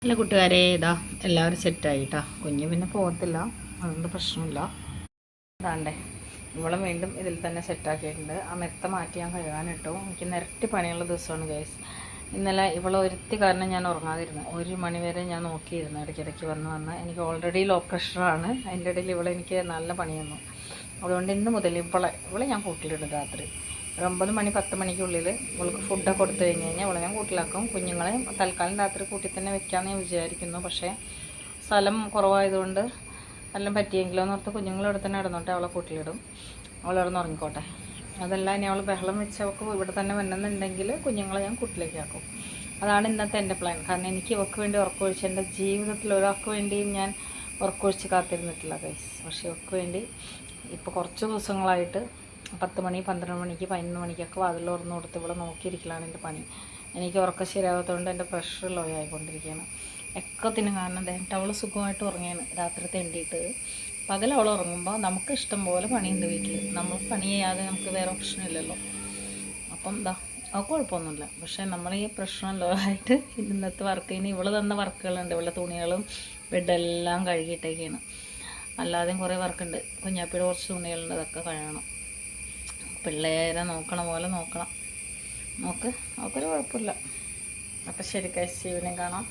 അല്ല കൂട്ടുകാരെ, ഇതാ എല്ലാവരും സെറ്റായിട്ടാ. കുഞ്ഞ് പിന്നെ പോകത്തില്ല, അതുകൊണ്ട് പ്രശ്നമില്ല. അതാണ്ടേ ഇവളെ വീണ്ടും ഇതിൽ തന്നെ സെറ്റാക്കിയിട്ടുണ്ട്. ആ മെത്ത മാറ്റി ഞാൻ കഴുകാനിട്ടു. എനിക്ക് നിരട്ടി പണിയുള്ള ദിവസമാണ് ഗൈസ്. ഇന്നലെ ഇവളെ ഒരുത്തി കാരണം ഞാൻ ഉറങ്ങാതിരുന്നു. 1 മണി വരെ ഞാൻ നോക്കിയിരുന്നു, ഇടയ്ക്കിടയ്ക്ക് വന്ന് എനിക്ക് ഓൾറെഡി ലോ പ്രഷറാണ്. അതിൻ്റെ ഇടയിൽ എനിക്ക് നല്ല പണി തന്നു. അതുകൊണ്ട് ഇന്ന് മുതൽ ഇവളെ ഞാൻ കൂട്ടിലിടും. രാത്രി ഒരു 9 മണി 10 മണിക്കുള്ളിൽ ഇവൾക്ക് ഫുഡൊക്കെ കൊടുത്തു കഴിഞ്ഞ് കഴിഞ്ഞാൽ ഇവളെ ഞാൻ കൂട്ടിലാക്കും. കുഞ്ഞുങ്ങളെ തൽക്കാലം രാത്രി കൂട്ടി തന്നെ വെക്കാമെന്ന് ഞാൻ വിചാരിക്കുന്നു. പക്ഷേ സ്ഥലം കുറവായതുകൊണ്ട് എല്ലാം പറ്റിയെങ്കിലോ എന്നോർത്ത് കുഞ്ഞുങ്ങളിവിടെ തന്നെ ഇടുന്നോട്ടെ, അവളെ കൂട്ടിലിടും. അവളിടന്ന് ഉറങ്ങിക്കോട്ടെ. അതല്ല, ഇനി അവൾ ബഹളം വെച്ചവൾക്ക് ഇവിടെ തന്നെ വന്നെന്നുണ്ടെങ്കിൽ കുഞ്ഞുങ്ങളെ ഞാൻ കൂട്ടിലേക്ക് ആക്കും. അതാണ് ഇന്നത്തെ എൻ്റെ പ്ലാൻ. കാരണം എനിക്ക് ഇവൾക്ക് വേണ്ടി ഉറക്കമൊഴിച്ച്, എൻ്റെ ജീവിതത്തിൽ ഒരാൾക്ക് വേണ്ടിയും ഞാൻ ഉറക്കമൊഴിച്ച് കാത്തിരുന്നിട്ടില്ല ഗൈസ്. പക്ഷേ ഇവൾക്ക് വേണ്ടി ഇപ്പോൾ കുറച്ച് ദിവസങ്ങളായിട്ട് 10 മണി 12 മണിക്ക് 11 മണിക്കൊക്കെ വാതിൽ തുറന്ന് കൊടുത്ത് ഇവിടെ നോക്കിയിരിക്കലാണ് എൻ്റെ പണി. എനിക്ക് ഉറക്കം ശരിയാകാത്തതുകൊണ്ട് എൻ്റെ പ്രഷർ ലോ ആയിക്കൊണ്ടിരിക്കുകയാണ്. എക്കത്തിന് കാരണം എന്താ, അവൾ സുഖമായിട്ട് ഉറങ്ങിയാണ് രാത്രി തെണ്ടിയിട്ട്. പകൽ അവൾ ഉറങ്ങുമ്പോൾ നമുക്ക് ഇഷ്ടം പോലെ പണിയുണ്ട് വീട്ടിൽ. നമ്മൾ പണി ചെയ്യാതെ നമുക്ക് വേറെ പ്രശ്നമില്ലല്ലോ. അപ്പം എന്താ അവൾക്ക് കുഴപ്പമൊന്നുമില്ല. പക്ഷേ നമ്മൾ ഈ പ്രശ്നം ലോ ആയിട്ട് ഇന്നത്തെ വർക്ക്, ഇനി ഇവൾ തന്ന വർക്കുകളുണ്ട്. ഇവളുടെ തുണികളും ബെഡെല്ലാം കഴുകിയിട്ടേക്കാണ്. അല്ലാതെയും കുറേ വർക്കുണ്ട്. കുഞ്ഞാപ്പിയുടെ കുറച്ച് തുണികളുണ്ട്, അതൊക്കെ കഴുകണം. പിള്ളേരെ നോക്കണ പോലെ നോക്കണം. അവൾക്കൊരു കുഴപ്പമില്ല. അപ്പം ശരി ഗൈസ്, ഈവനിങ് കാണാം.